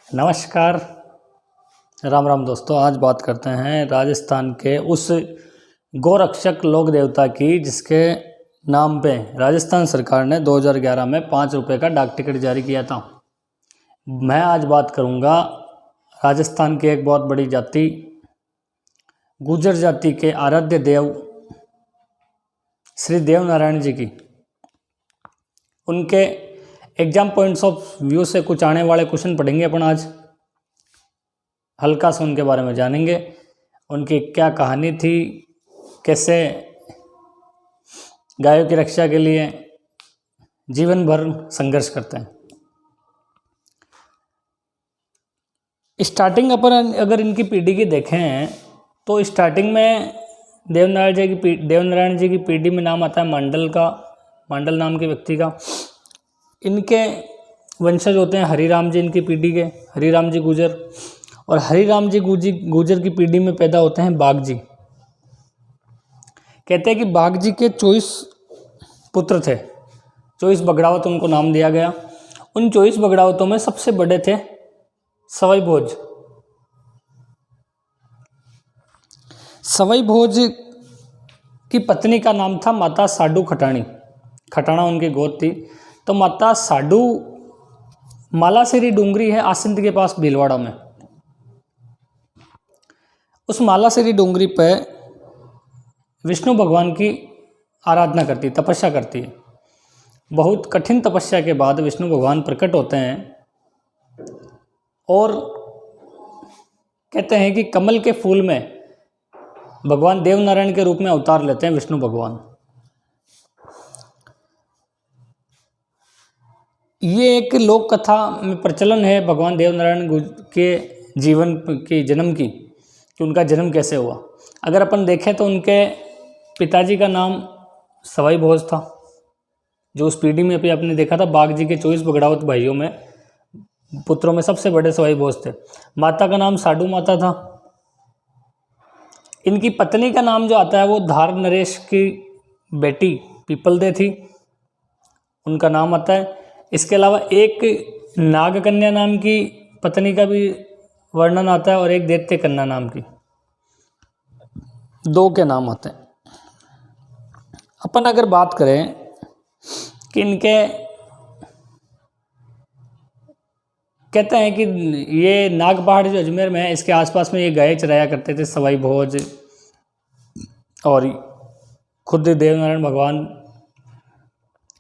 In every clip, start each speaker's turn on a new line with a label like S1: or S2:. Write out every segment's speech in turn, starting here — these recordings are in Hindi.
S1: नमस्कार, राम राम दोस्तों। आज बात करते हैं राजस्थान के उस गोरक्षक लोक देवता की जिसके नाम पे राजस्थान सरकार ने 2011 में 5 रुपये का डाक टिकट जारी किया था। मैं आज बात करूंगा राजस्थान की एक बहुत बड़ी जाति गुर्जर जाति के आराध्य देव श्री देव नारायण जी की। उनके एग्जाम पॉइंट्स ऑफ व्यू से कुछ आने वाले क्वेश्चन पढ़ेंगे अपन आज। हल्का सा उनके बारे में जानेंगे, उनकी क्या कहानी थी, कैसे गायों की रक्षा के लिए जीवन भर संघर्ष करते हैं। स्टार्टिंग अपन अगर इनकी पीढ़ी की देखें तो स्टार्टिंग में देवनारायण जी की पीढ़ी में नाम आता है मंडल नाम के व्यक्ति का। इनके वंशज होते हैं हरिराम जी, इनकी पीढ़ी के हरिराम जी गुर्जर, और हरिराम जी गुर्जर की पीढ़ी में पैदा होते हैं बाघ जी। कहते हैं कि बाघ जी के 24 पुत्र थे, 24 बगड़ावत उनको नाम दिया गया। उन 24 बगड़ावतों में सबसे बड़े थे सवाई भोज। सवाई भोज की पत्नी का नाम था माता साडू खटाणा उनकी गोद थी। तो माता साडू मालासेरी डूंगरी है आसिंद के पास भीलवाड़ा में। उस मालासेरी डूंगरी पे विष्णु भगवान की आराधना करती, तपस्या करती है। बहुत कठिन तपस्या के बाद विष्णु भगवान प्रकट होते हैं और कहते हैं कि कमल के फूल में भगवान देवनारायण के रूप में अवतार लेते हैं विष्णु भगवान। ये एक लोक कथा में प्रचलन है भगवान देवनारायण के जीवन की, जन्म की, कि उनका जन्म कैसे हुआ। अगर अपन देखें तो उनके पिताजी का नाम सवाई भोज था, जो उस पीढ़ी में भी आपने देखा था। बाघ जी के 24 बगड़ावत भाइयों में पुत्रों में सबसे बड़े सवाई भोज थे। माता का नाम साडू माता था। इनकी पत्नी का नाम जो आता है वो धार नरेश की बेटी पीपलदे थी, उनका नाम आता है। इसके अलावा एक नागकन्या नाम की पत्नी का भी वर्णन आता है और एक दैत्य कन्या नाम की, 2 के नाम आते हैं। अपन अगर बात करें कि इनके कहते हैं कि ये नाग पहाड़ जो अजमेर में है, इसके आसपास में ये गाय चराया करते थे सवाई भोज, और खुद देवनारायण भगवान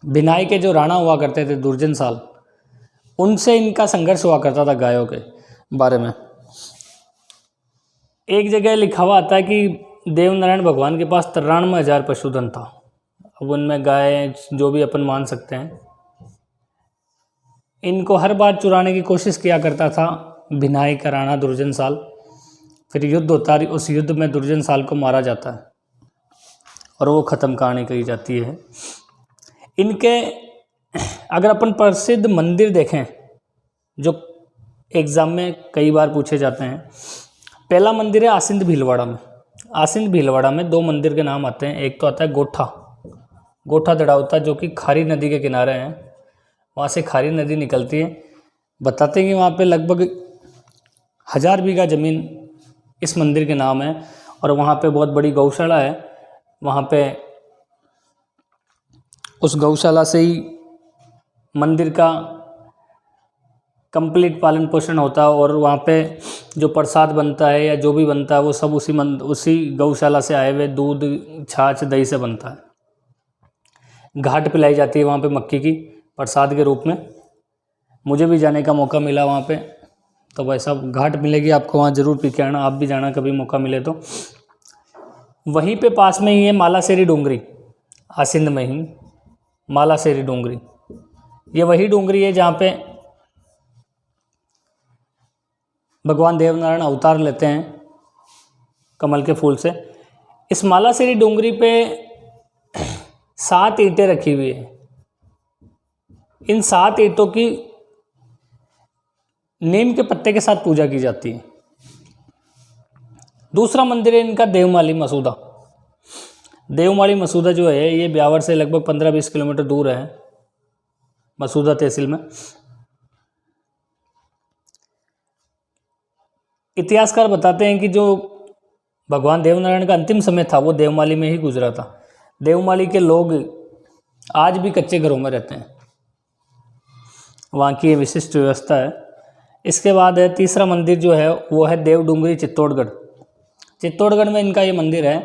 S1: भिनाई के जो राणा हुआ करते थे दुर्जन साल, उनसे इनका संघर्ष हुआ करता था गायों के बारे में। एक जगह लिखा हुआ आता है कि देवनारायण भगवान के पास 93,000 पशुधन था। अब उनमें गाय जो भी अपन मान सकते हैं, इनको हर बार चुराने की कोशिश किया करता था भिनाई का राणा दुर्जन साल। फिर युद्ध होता है, उस युद्ध में दुर्जन साल को मारा जाता है और वो ख़त्म कहानी कही जाती है। इनके अगर अपन प्रसिद्ध मंदिर देखें जो एग्ज़ाम में कई बार पूछे जाते हैं, पहला मंदिर है आसिंद भीलवाड़ा में। आसिंद भीलवाड़ा में 2 मंदिर के नाम आते हैं। एक तो आता है गोठा दड़ावता, जो कि खारी नदी के किनारे हैं। वहाँ से खारी नदी निकलती है। बताते हैं कि वहाँ पे लगभग 1000 बीघा ज़मीन इस मंदिर के नाम है, और वहाँ पे बहुत बड़ी गौशाला है। वहाँ पे उस गौशाला से ही मंदिर का कंप्लीट पालन पोषण होता है, और वहाँ पे जो प्रसाद बनता है या जो भी बनता है वो सब उसी गौशाला से आए हुए दूध, छाछ, दही से बनता है। घाट पिलाई जाती है वहाँ पे मक्की की प्रसाद के रूप में। मुझे भी जाने का मौका मिला वहाँ पे, तो भाई साहब घाट मिलेगी आपको, वहाँ ज़रूर पी के आना। आप भी जाना कभी मौका मिले तो। वहीं पे पास में ही है मालासेरी डूंगरी, आसिंद में ही मालासेरी डूंगरी। ये वही डूंगरी है जहाँ पे भगवान देवनारायण अवतार लेते हैं कमल के फूल से। इस मालासेरी डूंगरी पे 7 ईंटें रखी हुई है। इन 7 ईंटों की नीम के पत्ते के साथ पूजा की जाती है। दूसरा मंदिर है इनका देवमाली मसूदा। देवमाली मसूदा जो है ये ब्यावर से लगभग 15-20 किलोमीटर दूर है, मसूदा तहसील में। इतिहासकार बताते हैं कि जो भगवान देवनारायण का अंतिम समय था वो देवमाली में ही गुजरा था। देवमाली के लोग आज भी कच्चे घरों में रहते हैं, वहाँ की ये विशिष्ट व्यवस्था है। इसके बाद है तीसरा मंदिर जो है वो है देवडूंगरी चित्तौड़गढ़। चित्तौड़गढ़ में इनका ये मंदिर है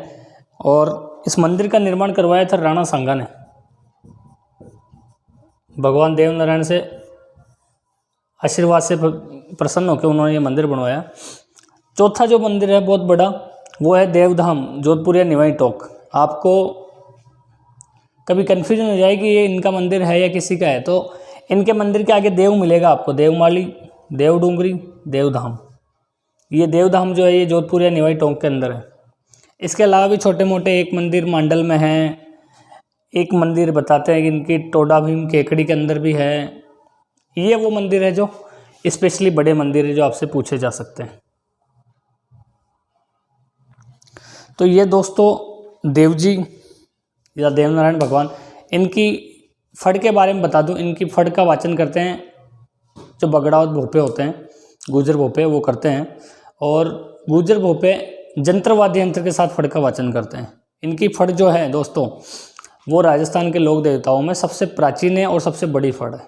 S1: और इस मंदिर का निर्माण करवाया था राणा सांगा ने। भगवान देवनारायण से आशीर्वाद से प्रसन्न होकर उन्होंने ये मंदिर बनवाया। चौथा जो मंदिर है बहुत बड़ा वो है देवधाम जोधपुर या निवाई टोक। आपको कभी कन्फ्यूजन हो जाए कि ये इनका मंदिर है या किसी का है, तो इनके मंदिर के आगे देव मिलेगा आपको, देवमाली, देवडूंगरी, देवधाम। ये देवधाम जो है ये जोधपुर या निवाई टोंक के अंदर है। इसके अलावा भी छोटे मोटे एक मंदिर मांडल में है, एक मंदिर बताते हैं कि इनकी टोडा भीम केकड़ी के अंदर भी है। ये वो मंदिर है जो स्पेशली बड़े मंदिर है जो आपसे पूछे जा सकते हैं। तो ये दोस्तों देव जी या देवनारायण भगवान, इनकी फड़ के बारे में बता दूं। इनकी फड़ का वाचन करते हैं जो बगड़ा और भोपे होते हैं, गुजर भोपे, वो करते हैं। और गुजर भोपे जंत्र वाद्य यंत्र के साथ फड़ का वाचन करते हैं। इनकी फड़ जो है दोस्तों वो राजस्थान के लोक देवताओं में सबसे प्राचीन है और सबसे बड़ी फड़ है।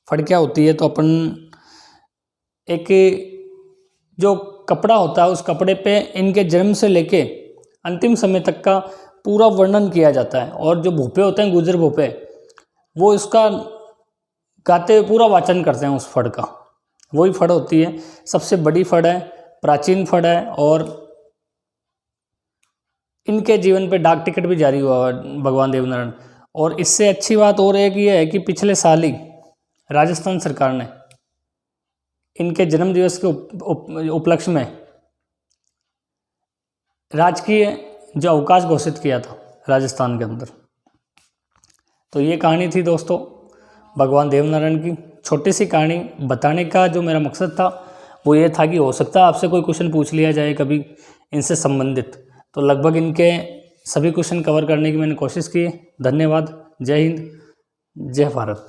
S1: फड़ क्या होती है, तो अपन एक जो कपड़ा होता है उस कपड़े पे इनके जन्म से लेके अंतिम समय तक का पूरा वर्णन किया जाता है। और जो भोपे होते हैं गुजर भोपे, वो इसका गाते हुए पूरा वाचन करते हैं उस फड़ का। वही फड़ होती है, सबसे बड़ी फड़ है, प्राचीन फड़ है। और इनके जीवन पे डाक टिकट भी जारी हुआ है भगवान देवनारायण। और इससे अच्छी बात और एक ये है कि पिछले साल ही राजस्थान सरकार ने इनके जन्म दिवस के उपलक्ष्य में राजकीय जो अवकाश घोषित किया था राजस्थान के अंदर। तो ये कहानी थी दोस्तों भगवान देवनारायण की। छोटी सी कहानी बताने का जो मेरा मकसद था वो ये था कि हो सकता है आपसे कोई क्वेश्चन पूछ लिया जाए कभी इनसे संबंधित, तो लगभग इनके सभी क्वेश्चन कवर करने की मैंने कोशिश की। धन्यवाद। जय हिंद, जय भारत।